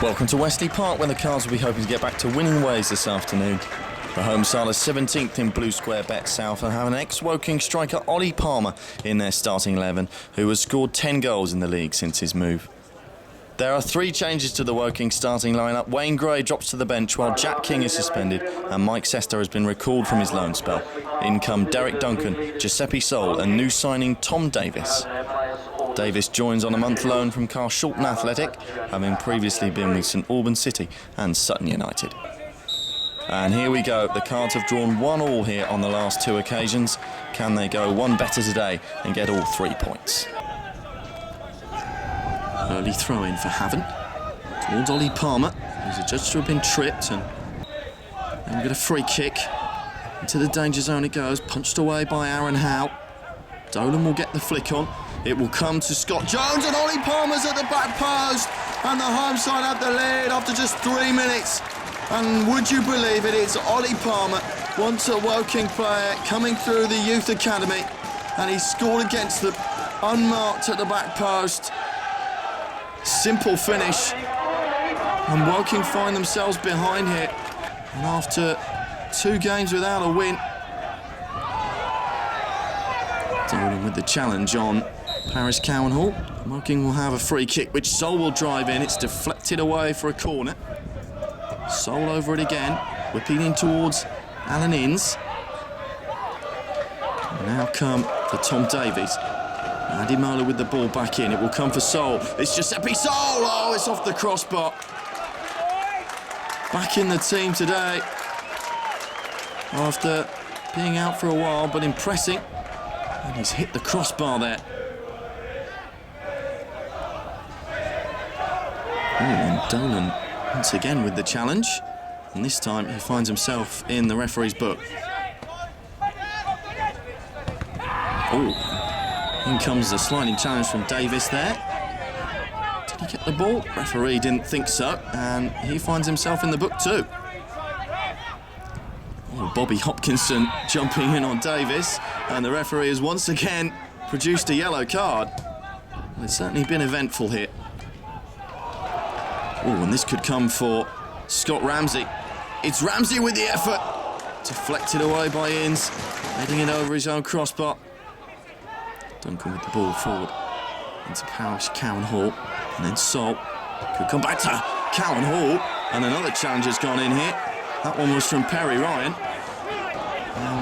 Welcome to Westley Park, where the Cards will be hoping to get back to winning ways this afternoon. The home side are 17th in Blue Square Bet South and have an ex-Woking striker Ollie Palmer in their starting 11, who has scored 10 goals in the league since his move. There are 3 changes to the Woking starting lineup. Wayne Gray drops to the bench while Jack King is suspended and Mike Sester has been recalled from his loan spell. In come Derek Duncan, Giuseppe Sole and new signing Tom Davis. Davis joins on a month loan from Carshalton Athletic, having previously been with St Albans City and Sutton United. And here we go. The Cards have drawn 1-1 here on the last 2 occasions. Can they go one better today and get all 3 points? Early throw in for Havant towards Ollie Palmer, who's adjudged to have been tripped, and then we get a free kick. Into the danger zone it goes, punched away by Aaron Howe. Dolan will get the flick on. It will come to Scott Jones, and Ollie Palmer's at the back post, and the home side have the lead after just 3 minutes. And would you believe it, it's Ollie Palmer, once a Woking player, coming through the youth academy, and he scored against them, unmarked at the back post. Simple finish, and Woking find themselves behind here, and after 2 games without a win. Dolan with the challenge on Paris Cowan-Hall. Woking will have a free kick which Sole will drive in. It's deflected away for a corner. Sole over it again, whipping in towards Alan Innes. And now come for Tom Davies. Ademola with the ball back in. It will come for Sole. It's Giuseppe Sole. Oh, it's off the crossbar. Back in the team today after being out for a while, but impressing. And he's hit the crossbar there. And Dolan once again with the challenge. And this time he finds himself in the referee's book. Oh, in comes the sliding challenge from Davis there. Did he get the ball? Referee didn't think so, and he finds himself in the book too. Oh, Bobby Hopkinson jumping in on Davis, and the referee has once again produced a yellow card. Well, it's certainly been eventful here. Oh, and this could come for Scott Ramsey. It's Ramsey with the effort. Deflected away by Innes, heading it over his own crossbar. Duncan with the ball forward into Paris Cowan-Hall, and then Sole could come back to Cowan-Hall, and another challenge has gone in here. That one was from Perry Ryan.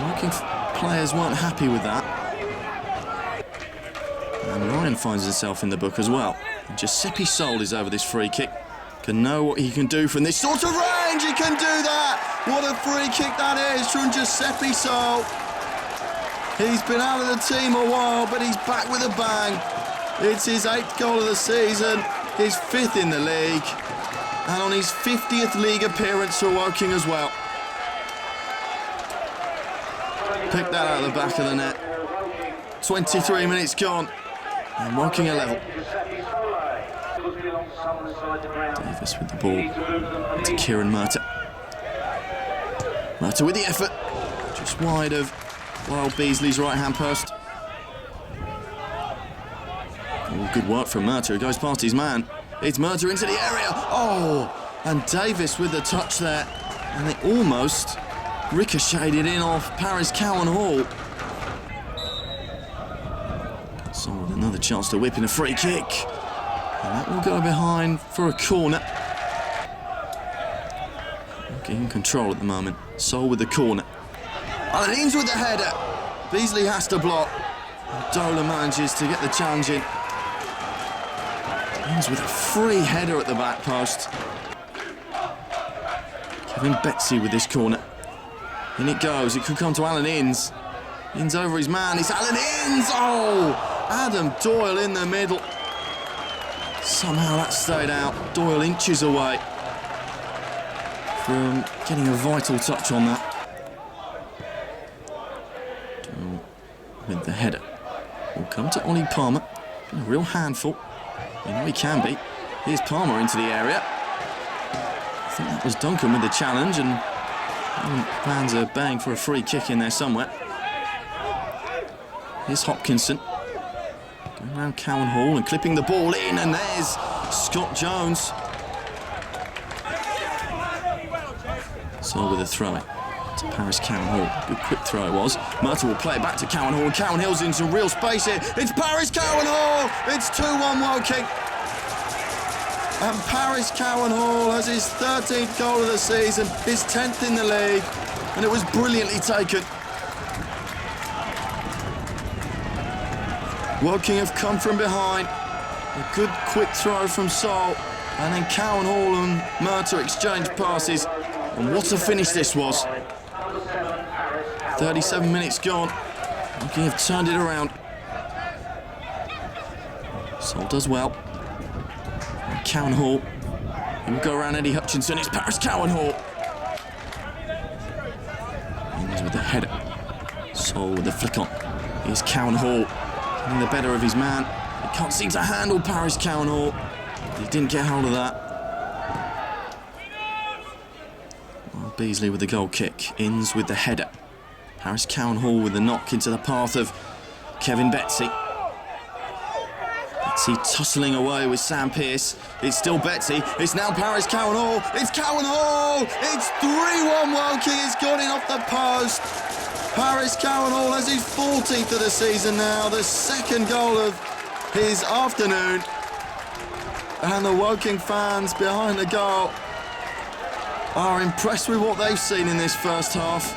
Woking players weren't happy with that. And Ryan finds himself in the book as well. And Giuseppe Sole is over this free kick. Can know what he can do from this sort of range. He can do that. What a free kick that is from Giuseppe Sole. He's been out of the team a while, but he's back with a bang. It's his 8th goal of the season, his 5th in the league, and on his 50th league appearance for Woking as well. Pick that out of the back of the net. 23 minutes gone, and Woking are level. Davis with the ball to Kieran Murtagh. Murtagh with the effort, just wide of Lyle Beasley's right-hand post. Oh, good work from Murtagh, who goes past his man. It's Murtagh into the area. Oh, and Davis with the touch there, and it almost ricocheted in off Paris Cowan-Hall. So another chance to whip in a free kick, and that will go behind for a corner. Okay, in control at the moment. Sole with the corner. Alan Innes with the header. Beasley has to block. Dolan manages to get the challenge in. Innes with a free header at the back post. Kevin Betsy with this corner. In it goes. It could come to Alan Innes. Innes over his man. It's Alan Innes. Oh, Adam Doyle in the middle. Somehow that stayed out. Doyle inches away from getting a vital touch on that. With the header will come to Ollie Palmer. Been a real handful. You know he can be. Here's Palmer into the area. I think that was Duncan with the challenge, and fans are baying for a free kick in there somewhere. Here's Hopkinson going around Cowan-Hall and clipping the ball in, and there's Scott Jones. So with a throw it to Paris Cowan-Hall. Good quick throw it was. Murta will play it back to Cowan-Hall, and Cowan-Hall's in some real space here. It's Paris Cowan-Hall! It's 2-1 Woking. And Paris Cowan-Hall has his 13th goal of the season, his 10th in the league, and it was brilliantly taken. Woking have come from behind. A good quick throw from Sole, and then Cowan-Hall and Murta exchange passes. And what a finish this was. 37 minutes gone. Woking have turned it around. Sole does well. And Cowan-Hall. He will go around Eddie Hutchinson. It's Paris Cowan-Hall. Ends with the header. Sole with the flick on. Here's Cowan-Hall. Getting the better of his man. He can't seem to handle Paris Cowan-Hall. He didn't get hold of that. Well, Beasley with the goal kick. Inns with the header. Paris Cowan-Hall with the knock into the path of Kevin Betsy. Betsy tussling away with Sam Pearce. It's still Betsy. It's now Paris Cowan-Hall. It's Cowan-Hall. It's 3-1 Woking. It's gone in off the post. Paris Cowan-Hall has his 14th of the season now, the second goal of his afternoon. And the Woking fans behind the goal are impressed with what they've seen in this first half.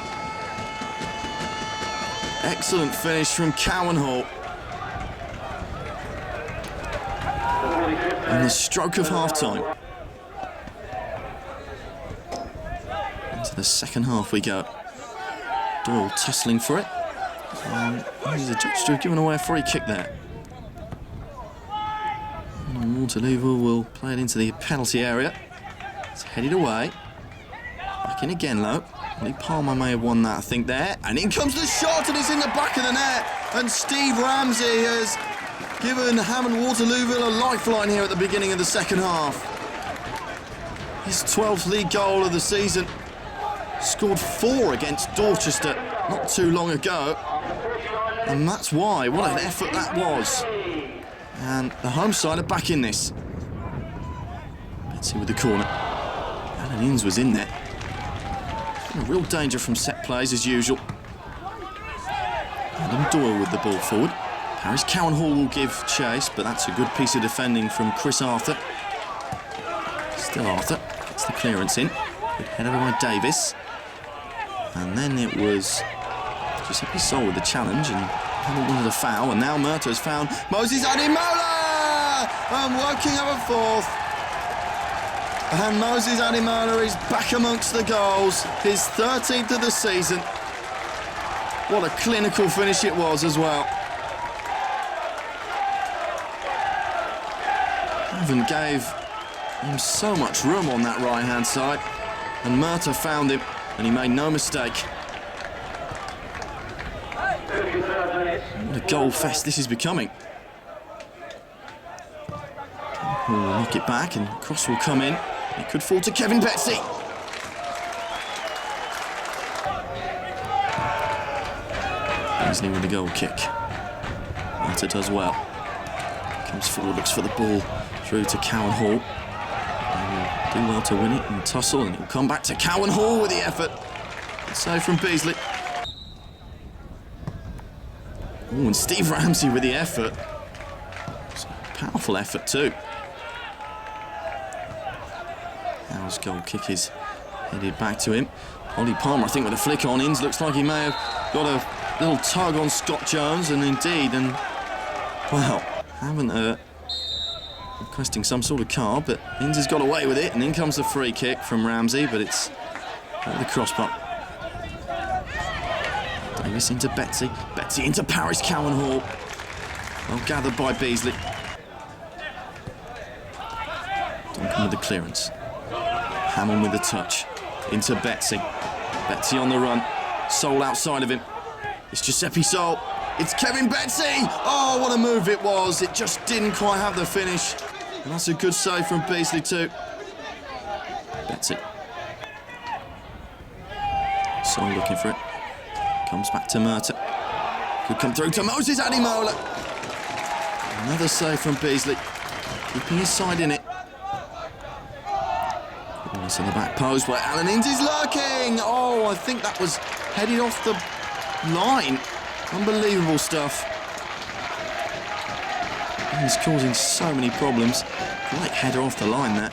Excellent finish from Cowan-Hall. And the stroke of half-time. Into the second half we go. Doyle tussling for it. The judge to have given away a free kick there. And Waterlooville will play it into the penalty area. It's headed away. Back in again, though. Ollie Palmer may have won that, I think, there. And in comes the shot, and it's in the back of the net. And Steve Ramsey has given Havant Waterlooville a lifeline here at the beginning of the second half. His 12th league goal of the season. Scored 4 against Dorchester not too long ago. And that's why. What an effort that was. And the home side are back in this. Betsy with the corner. Alan Inns was in there. A real danger from set plays as usual. Adam Doyle with the ball forward. Paris Cowan-Hall will give chase, but that's a good piece of defending from Chris Arthur. Still Arthur. Gets the clearance in. Good header by Davis. And then it was Giuseppe Sole with the challenge, and Hammond wanted a foul, and now Murta has found Moses Ademola! And Woking have a fourth. And Moses Ademola is back amongst the goals, his 13th of the season. What a clinical finish it was as well. Havant gave him so much room on that right-hand side, and Murta found him. And he made no mistake. What a goal fest this is becoming. We'll knock it back and cross will come in. It could fall to Kevin Betsy. Beasley with the goal kick. Murta does well. Comes forward, looks for the ball through to Cowan-Hall. Do well to win it and tussle, and it'll come back to Cowan-Hall with the effort. Save from Beasley. Oh, and Steve Ramsey with the effort. It's a powerful effort too. How's goal kick is headed back to him. Ollie Palmer, I think, with a flick on. Inns looks like he may have got a little tug on Scott Jones, and indeed, and well, haven't requesting some sort of card, but Inns has got away with it, and in comes the free kick from Ramsey, but it's the crossbar. Davis into Betsy, Betsy into Paris Cowan-Hall. Well gathered by Beasley. Duncan with the clearance. Hammond with the touch. Into Betsy. Betsy on the run. Sole outside of him. It's Giuseppe Sole. It's Kevin Betsy! Oh, what a move it was. It just didn't quite have the finish. And that's a good save from Beasley too. Betsy. Sole looking for it. Comes back to Murta. Could come through to Moses Ademola. Another save from Beasley. Keeping his side in it. It's in the back post where Alan Innes is lurking. Oh, I think that was headed off the line. Unbelievable stuff. He's causing so many problems. Great header off the line there.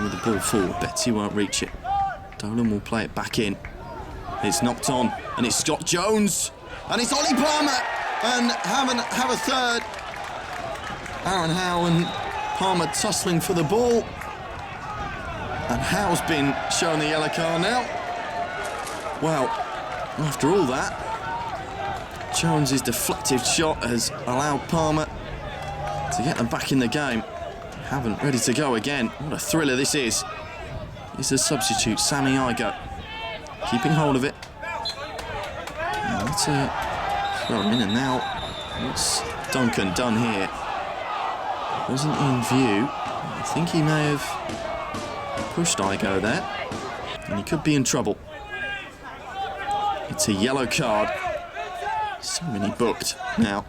With the ball forward, Betsy won't reach it. Dolan will play it back in. It's knocked on, and it's Scott Jones, and it's Ollie Palmer, and Havant have a third. Aaron Howe and Palmer tussling for the ball, and Howe's been shown the yellow card now. Well, after all that, Jones's deflective shot has allowed Palmer to get them back in the game. Havant ready to go again. What a thriller this is. It's a substitute, Sammy Igo, keeping hold of it. And that's a throw in, and now what's Duncan done here? Wasn't in view. I think he may have pushed Igo there, and he could be in trouble. It's a yellow card. So many booked now.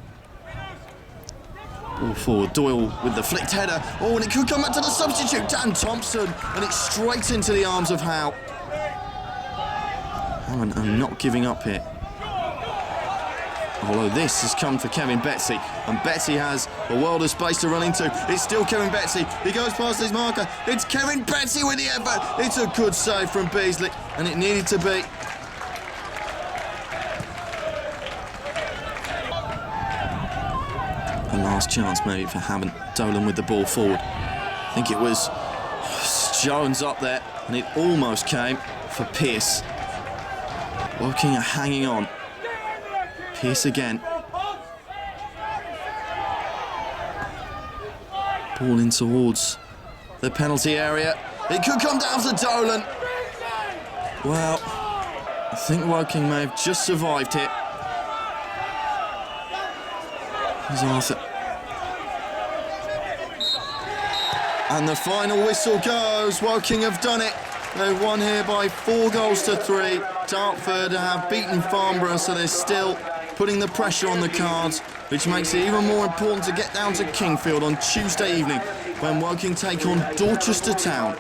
Ball forward, Doyle with the flicked header. Oh, and it could come back to the substitute, Dan Thompson, and it's straight into the arms of Howe. Havant are not giving up here. Although this has come for Kevin Betsy, and Betsy has a world of space to run into. It's still Kevin Betsy. He goes past his marker. It's Kevin Betsy with the effort. It's a good save from Beasley, and it needed to be. A last chance maybe for Havant. Dolan with the ball forward. I think it was Jones up there, and it almost came for Pearce. Woking are hanging on. Pearce again. Ball in towards the penalty area. It could come down to Dolan. Well, I think Woking may have just survived it. Here's Arthur. And the final whistle goes. Woking have done it. They've won here by 4-3. Dartford have beaten Farnborough, so they're still putting the pressure on the Cards, which makes it even more important to get down to Kingfield on Tuesday evening when Woking take on Dorchester Town.